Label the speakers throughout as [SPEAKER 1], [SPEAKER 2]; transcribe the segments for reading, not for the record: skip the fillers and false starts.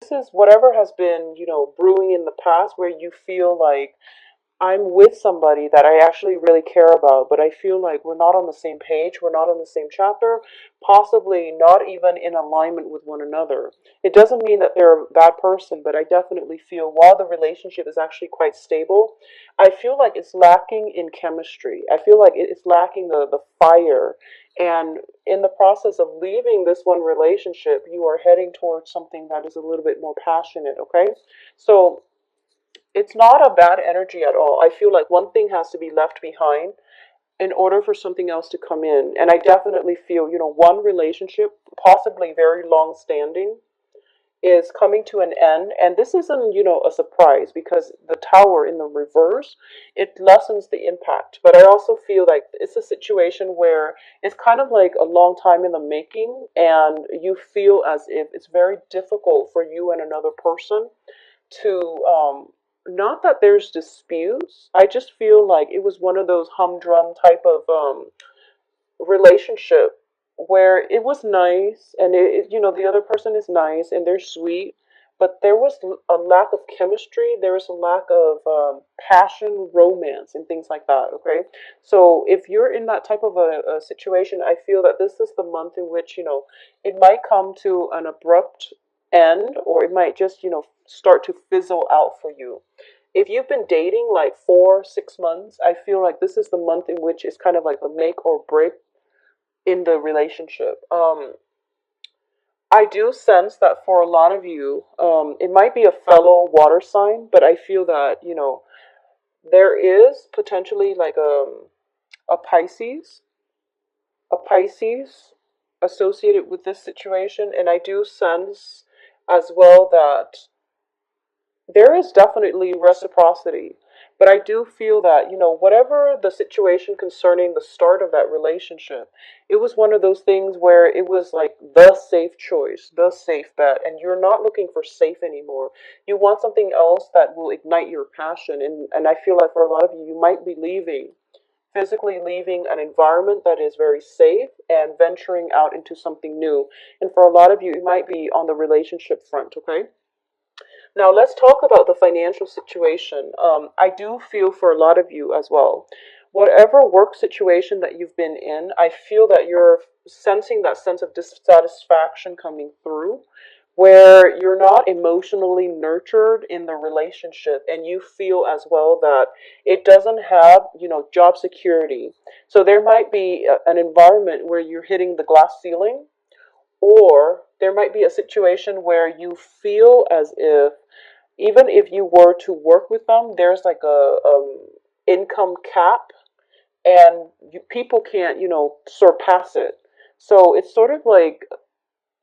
[SPEAKER 1] this is whatever has been, brewing in the past where you feel like I'm with somebody that I actually really care about, but I feel like we're not on the same page, we're not on the same chapter, possibly not even in alignment with one another. It doesn't mean that they're a bad person, but I definitely feel while the relationship is actually quite stable, I feel like it's lacking in chemistry. I feel like it's lacking the fire. And in the process of leaving this one relationship, you are heading towards something that is a little bit more passionate, okay? So it's not a bad energy at all. I feel like one thing has to be left behind in order for something else to come in. And I definitely feel, one relationship, possibly very long standing, is coming to an end. And this isn't, a surprise because the tower in the reverse, it lessens the impact. But I also feel like it's a situation where it's kind of like a long time in the making, and you feel as if it's very difficult for you and another person to not that there's disputes. I just feel like it was one of those humdrum type of relationship where it was nice, and the other person is nice and they're sweet, but there was a lack of chemistry, there was a lack of passion, romance, and things like that, okay? So if you're in that type of a situation, I feel that this is the month in which, it might come to an abrupt end, or it might just, start to fizzle out for you. If you've been dating like 4, 6 months, I feel like this is the month in which it's kind of like the make or break in the relationship. I do sense that for a lot of you, it might be a fellow water sign, but I feel that, there is potentially like a Pisces, a Pisces associated with this situation. And I do sense as well that there is definitely reciprocity. But I do feel that, whatever the situation concerning the start of that relationship, it was one of those things where it was like the safe choice, the safe bet, and you're not looking for safe anymore. You want something else that will ignite your passion. And I feel like for a lot of you, you might be leaving, physically leaving an environment that is very safe and venturing out into something new. And for a lot of you, it might be on the relationship front, okay? Now, let's talk about the financial situation. I do feel for a lot of you as well. Whatever work situation that you've been in, I feel that you're sensing that sense of dissatisfaction coming through, where you're not emotionally nurtured in the relationship, and you feel as well that it doesn't have, job security. So there might be an environment where you're hitting the glass ceiling, or there might be a situation where you feel as if even if you were to work with them, there's like a income cap, and people can't, surpass it. So it's sort of like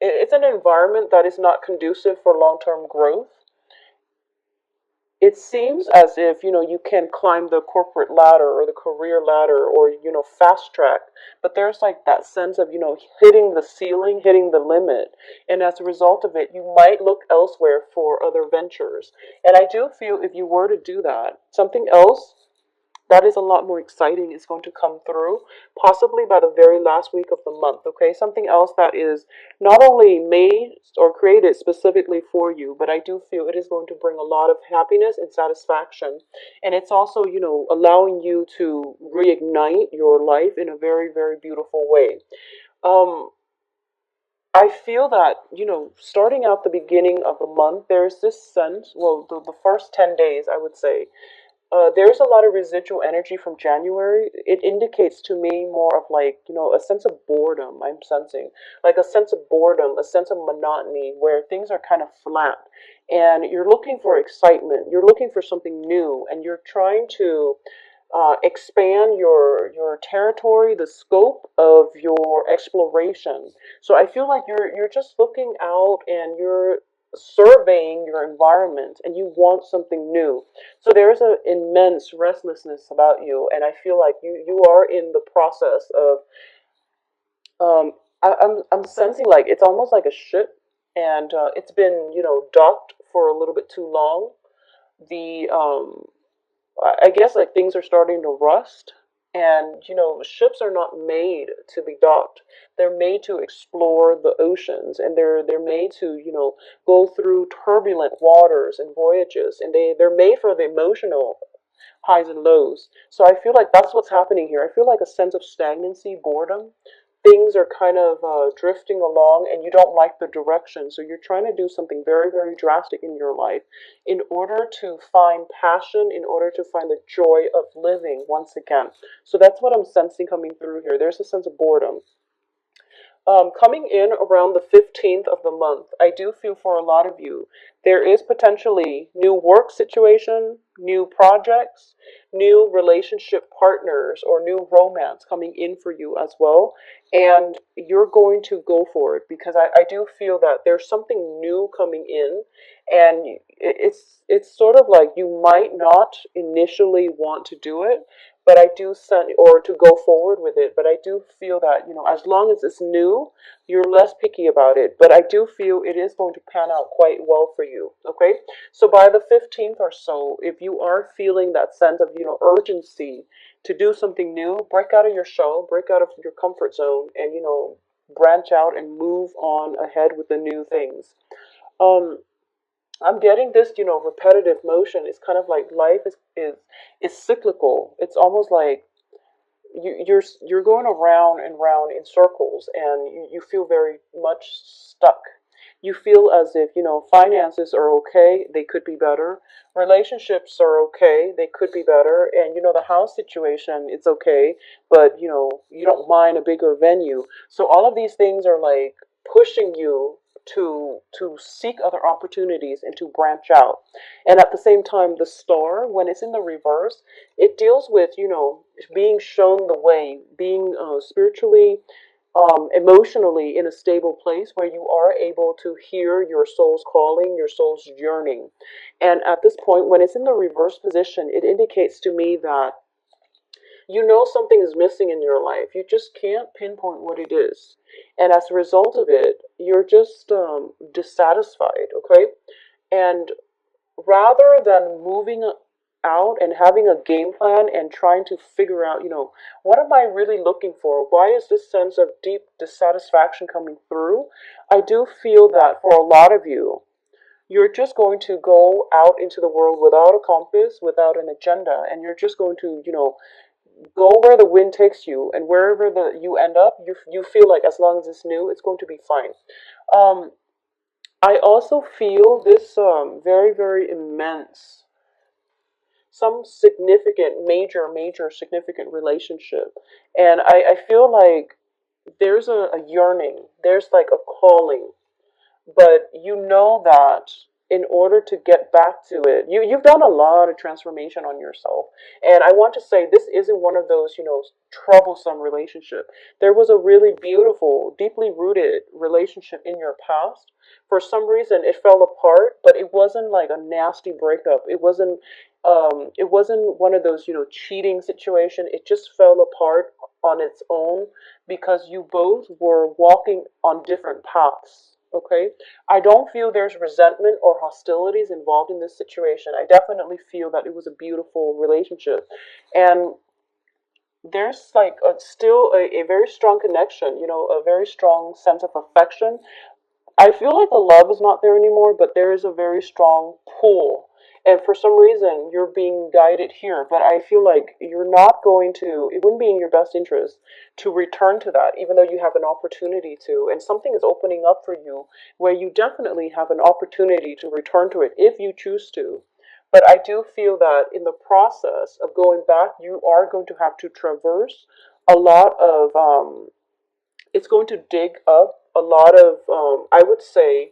[SPEAKER 1] it's an environment that is not conducive for long-term growth. It seems as if, you can climb the corporate ladder or the career ladder, or, fast track, but there's like that sense of, hitting the ceiling, hitting the limit. And as a result of it, you might look elsewhere for other ventures. And I do feel if you were to do that, something else that is a lot more exciting is going to come through, possibly by the very last week of the month, okay? Something else that is not only made or created specifically for you, but I do feel it is going to bring a lot of happiness and satisfaction. And it's also, allowing you to reignite your life in a very, very beautiful way. Um, I feel that, starting out the beginning of the month, there's this sense, well, the first 10 days, I would say, there's a lot of residual energy from January. It indicates to me more of like, a sense of boredom. I'm sensing like a sense of boredom, a sense of monotony where things are kind of flat, and you're looking for excitement. You're looking for something new, and you're trying to expand your territory, the scope of your exploration. So I feel like you're just looking out and you're surveying your environment, and you want something new. So there's an immense restlessness about you, and I feel like you are in the process of I'm sensing like it's almost like a ship, and it's been, docked for a little bit too long. The I guess like things are starting to rust, And ships are not made to be docked. They're made to explore the oceans, and they're made to go through turbulent waters and voyages, and they're made for the emotional highs and lows. So I feel like that's what's happening here. I feel like a sense of stagnancy, boredom. Things are kind of drifting along and you don't like the direction. So you're trying to do something very, very drastic in your life in order to find passion, in order to find the joy of living once again. So that's what I'm sensing coming through here. There's a sense of boredom. Coming in around the 15th of the month, I do feel for a lot of you, there is potentially new work situation, new projects, new relationship partners, or new romance coming in for you as well. And you're going to go for it because I do feel that there's something new coming in. And it's sort of like you might not initially want to do it, but I do send or to go forward with it. But I do feel that as long as it's new, you're less picky about it. But I do feel it is going to pan out quite well for you. Okay, so by the 15th or so, if you are feeling that sense of urgency to do something new, break out of your shell, break out of your comfort zone, and branch out and move on ahead with the new things. Um, I'm getting this, repetitive motion. It's kind of like life is cyclical. It's almost like you're going around and round in circles, and you feel very much stuck. You feel as if finances are okay, they could be better. Relationships are okay, they could be better. And the house situation, it's okay, but you don't mind a bigger venue. So all of these things are like pushing you to seek other opportunities and to branch out. And at the same time, the star, when it's in the reverse, it deals with being shown the way, being spiritually, emotionally in a stable place where you are able to hear your soul's calling, your soul's yearning. And at this point, when it's in the reverse position, it indicates to me that something is missing in your life. You just can't pinpoint what it is. And as a result of it, you're just dissatisfied, okay? And rather than moving out and having a game plan and trying to figure out, what am I really looking for? Why is this sense of deep dissatisfaction coming through? I do feel that for a lot of you, you're just going to go out into the world without a compass, without an agenda, and you're just going to, go where the wind takes you, and wherever you end up, you feel like as long as it's new, it's going to be fine. Um, I also feel this very, very immense, some significant, major significant relationship. And I feel like there's a yearning, there's like a calling, but you know that in order to get back to it, you've done a lot of transformation on yourself. And I want to say this isn't one of those troublesome relationship. There was a really beautiful, deeply rooted relationship in your past. For some reason it fell apart, but it wasn't like a nasty breakup. It wasn't one of those cheating situation. It just fell apart on its own because you both were walking on different paths. Okay, I don't feel there's resentment or hostilities involved in this situation. I definitely feel that it was a beautiful relationship. And there's like still a very strong connection, a very strong sense of affection. I feel like the love is not there anymore, but there is a very strong pull. And for some reason, you're being guided here. But I feel like you're not going to, it wouldn't be in your best interest to return to that, even though you have an opportunity to. And something is opening up for you where you definitely have an opportunity to return to it if you choose to. But I do feel that in the process of going back, you are going to have to traverse a lot of it's going to dig up a lot of, I would say,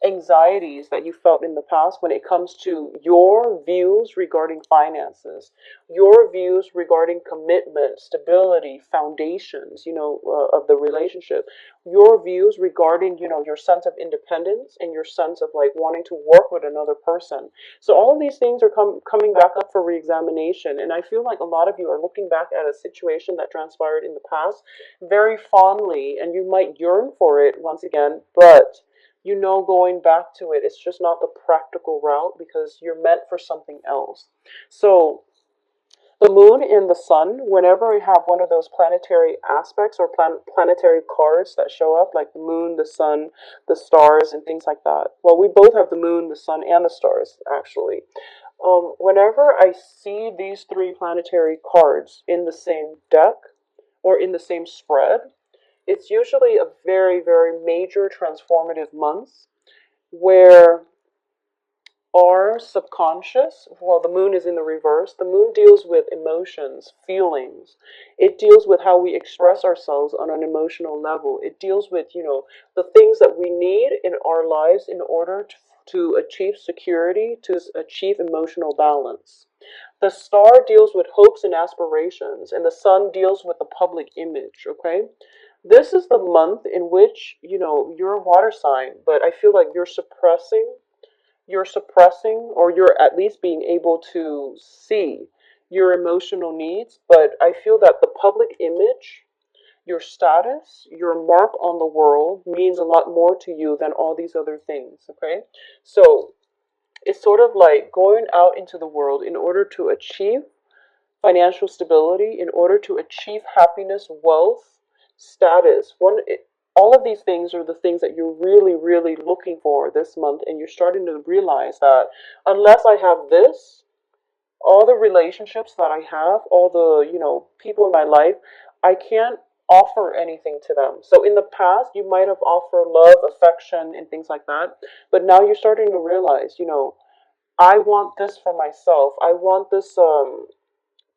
[SPEAKER 1] anxieties that you felt in the past when it comes to your views regarding finances, your views regarding commitment, stability, foundations, of the relationship, your views regarding, your sense of independence and your sense of like wanting to work with another person. So all of these things are coming back up for reexamination. And I feel like a lot of you are looking back at a situation that transpired in the past very fondly, and you might yearn for it once again, but going back to it, it's just not the practical route because you're meant for something else. So The moon and the sun, whenever we have one of those planetary aspects or planetary cards that show up, like the moon, the sun, the stars, and things like that. Well, we both have the moon, the sun, and the stars, actually. Whenever I see these three planetary cards in the same deck or in the same spread, it's usually a very, very major transformative month where our subconscious, well, the moon is in the reverse. The moon deals with emotions, feelings. It deals with how we express ourselves on an emotional level. It deals with, the things that we need in our lives in order to achieve security, to achieve emotional balance. The star deals with hopes and aspirations, and the sun deals with the public image, okay? This is the month in which, you're a water sign, but I feel like you're suppressing or you're at least being able to see your emotional needs. But I feel that the public image, your status, your mark on the world means a lot more to you than all these other things, okay? So it's sort of like going out into the world in order to achieve financial stability, in order to achieve happiness, wealth, status. All of these things are the things that you're really, really looking for this month, and you're starting to realize that unless I have this, all the relationships that I have, all the people in my life, I can't offer anything to them. So in the past, you might have offered love, affection, and things like that, but now you're starting to realize, I want this for myself. I want this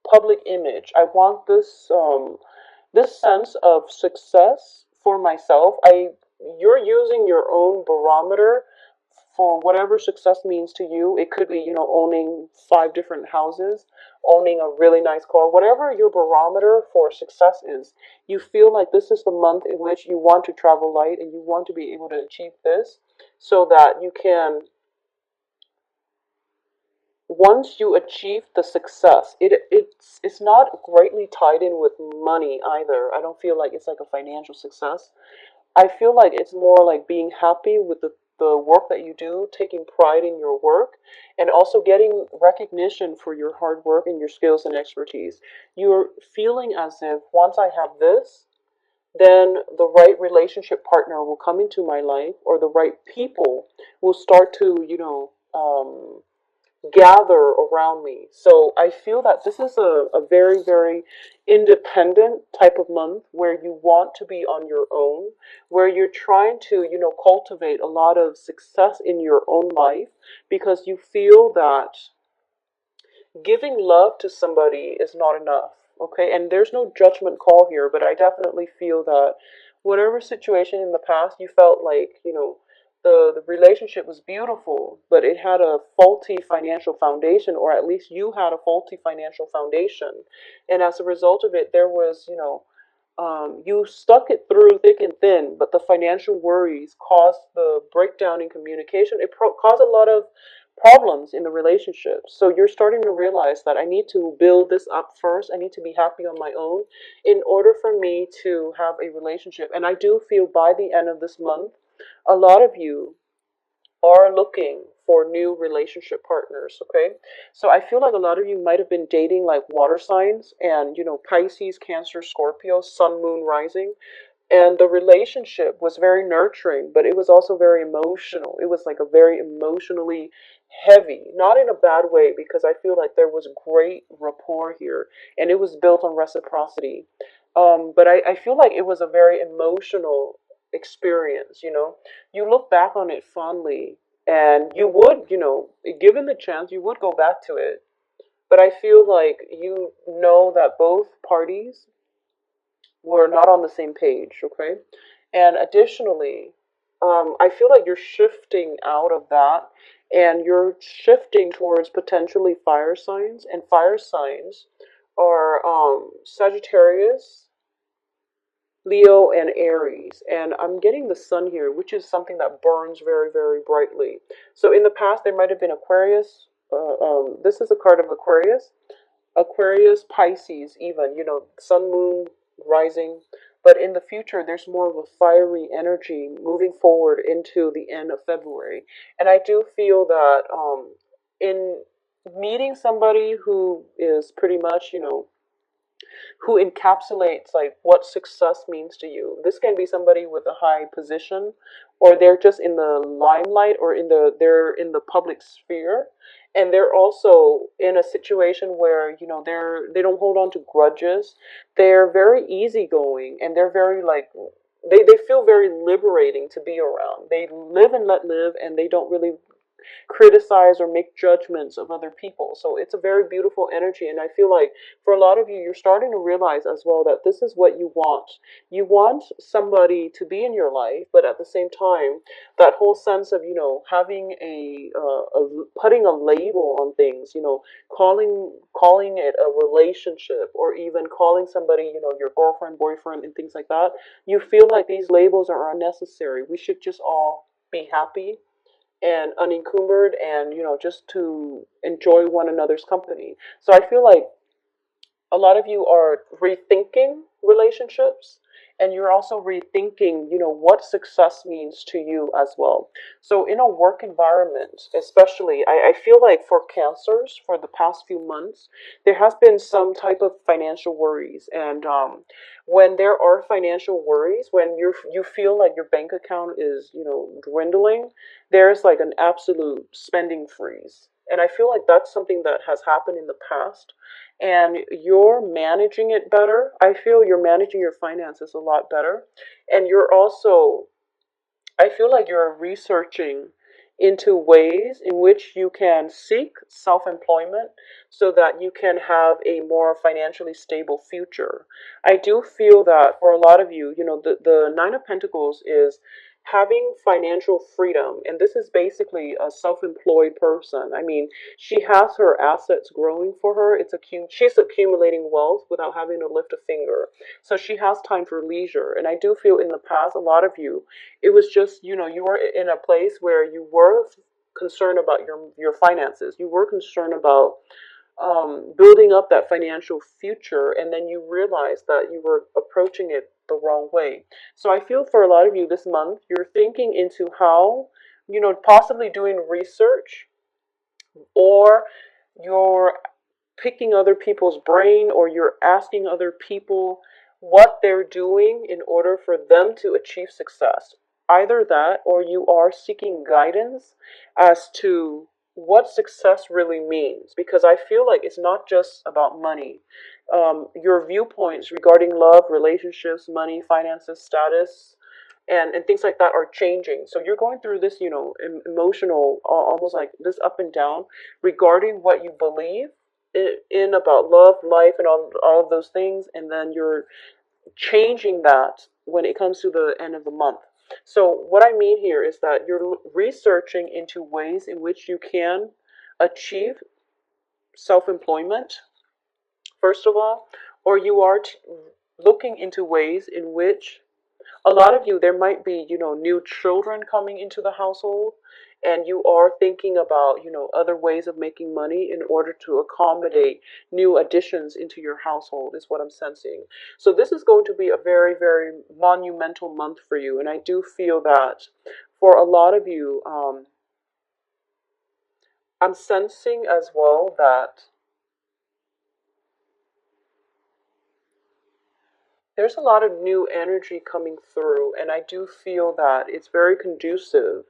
[SPEAKER 1] public image. I want this sense of success for myself. You're using your own barometer for whatever success means to you. It could be, owning five different houses, owning a really nice car, whatever your barometer for success is. You feel like this is the month in which you want to travel light and you want to be able to achieve this so that you can, once you achieve the success, it's not greatly tied in with money either. I don't feel like it's like a financial success. I feel like it's more like being happy with the work that you do, taking pride in your work, and also getting recognition for your hard work and your skills and expertise. You're feeling as if once I have this, then the right relationship partner will come into my life, or the right people will start to, gather around me. So I feel that this is a very, very independent type of month where you want to be on your own, where you're trying to, cultivate a lot of success in your own life because you feel that giving love to somebody is not enough. Okay, and there's no judgment call here, but I definitely feel that whatever situation in the past you felt like, the relationship was beautiful, but it had a faulty financial foundation, or at least you had a faulty financial foundation. And as a result of it, there was, you stuck it through thick and thin, but the financial worries caused the breakdown in communication. It caused a lot of problems in the relationship. So you're starting to realize that I need to build this up first. I need to be happy on my own in order for me to have a relationship. And I do feel by the end of this month, a lot of you are looking for new relationship partners, okay? So I feel like a lot of you might have been dating like water signs and, Pisces, Cancer, Scorpio, Sun, Moon, Rising. And the relationship was very nurturing, but it was also very emotional. It was like a very emotionally heavy, not in a bad way, because I feel like there was great rapport here and it was built on reciprocity. But I feel like it was a very emotional experience, You look back on it fondly and you would, given the chance, you would go back to it. But I feel like you know that both parties were not on the same page, okay? And additionally, I feel like you're shifting out of that and you're shifting towards potentially fire signs. And fire signs are Sagittarius, Leo, and Aries. And I'm getting the sun here, which is something that burns very, very brightly. So in the past, there might have been Aquarius. This is a card of Aquarius. Aquarius, Pisces, even, sun, moon, rising. But in the future, there's more of a fiery energy moving forward into the end of February. And I do feel that in meeting somebody who is pretty much, who encapsulates like what success means to you. This can be somebody with a high position, or they're just in the limelight, or they're in the public sphere, and they're also in a situation where they don't hold on to grudges. They're very easygoing, and they're very like they feel very liberating to be around. They live and let live, and they don't really criticize or make judgments of other people. So it's a very beautiful energy. And I feel like for a lot of you, you're starting to realize as well that this is what you want. You want somebody to be in your life, but at the same time, that whole sense of, having putting a label on things, calling it a relationship, or even calling somebody, your girlfriend, boyfriend, and things like that. You feel like these labels are unnecessary. We should just all be happy and unencumbered, and just to enjoy one another's company. So I feel like a lot of you are rethinking relationships, and you're also rethinking what success means to you as well. So in a work environment especially, I feel like for cancers, for the past few months, there has been some type of financial worries. And when there are financial worries, when you feel like your bank account is dwindling, there's like an absolute spending freeze. And I feel like that's something that has happened in the past, and you're managing it better. I feel you're managing your finances a lot better. And you're also, I feel like you're researching into ways in which you can seek self employment so that you can have a more financially stable future. I do feel that for a lot of you, the Nine of Pentacles is having financial freedom. And this is basically a self employed person. I mean, she has her assets growing for her. She's accumulating wealth without having to lift a finger. So she has time for leisure. And I do feel in the past, a lot of you, it was just, you were in a place where you were concerned about your finances. You were concerned about building up that financial future, and then you realized that you were approaching it the wrong way. So I feel for a lot of you this month, you're thinking into how, possibly doing research, or you're picking other people's brain, or you're asking other people what they're doing in order for them to achieve success. Either that, or you are seeking guidance as to what success really means. Because I feel like it's not just about money. Your viewpoints regarding love, relationships, money, finances, status, and things like that are changing. So you're going through this, emotional, almost like this up and down regarding what you believe in about love, life, and all of those things, and then you're changing that when it comes to the end of the month. So what I mean here is that you're researching into ways in which you can achieve self-employment, first of all, or you are looking into ways in which a lot of you, there might be, new children coming into the household, and you are thinking about, other ways of making money in order to accommodate new additions into your household, is what I'm sensing. So this is going to be a very, very monumental month for you. And I do feel that for a lot of you, I'm sensing as well that there's a lot of new energy coming through, and I do feel that it's very conducive.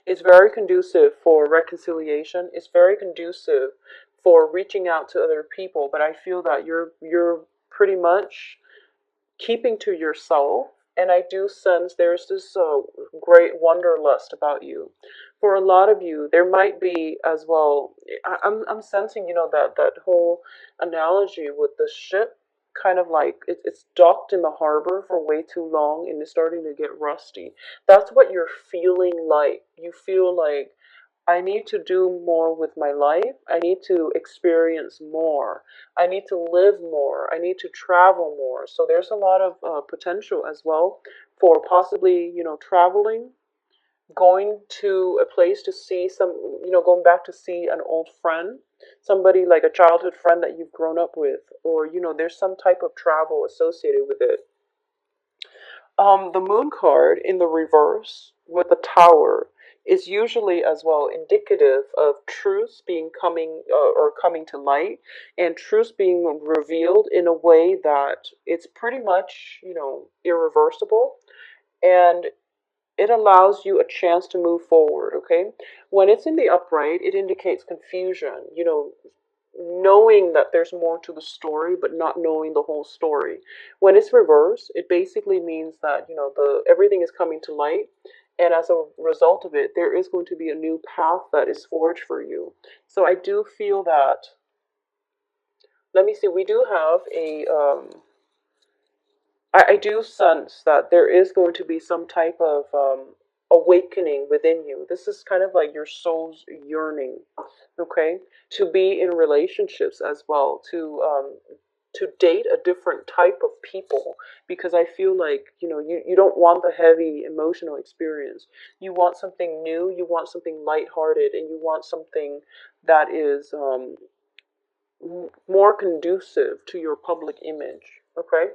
[SPEAKER 1] It's very conducive for reconciliation. It's very conducive for reaching out to other people. But I feel that you're pretty much keeping to yourself. And I do sense there's this great wanderlust about you. For a lot of you, there might be as well. I'm sensing, that whole analogy with the ship, kind of like it's docked in the harbor for way too long and it's starting to get rusty. That's what you're feeling like. You feel like, I need to do more with my life. I need to experience more. I need to live more. I need to travel more. So there's a lot of potential as well for possibly, traveling, going to a place to see going back to see an old friend, somebody like a childhood friend that you've grown up with, or, there's some type of travel associated with it. The moon card in the reverse with the tower is usually as well indicative of truths being coming or coming to light, and truths being revealed in a way that it's pretty much, irreversible, and it allows you a chance to move forward, okay? When it's in the upright, it indicates confusion, knowing that there's more to the story but not knowing the whole story. When it's reversed, it basically means that, the everything is coming to light, and as a result of it, there is going to be a new path that is forged for you. So I do feel that, let me see, we do have I do sense that there is going to be some type of awakening within you. This is kind of like your soul's yearning, okay, to be in relationships as well, to date a different type of people, because I feel like, you don't want the heavy emotional experience. You want something new, you want something lighthearted, and you want something that is more conducive to your public image, okay?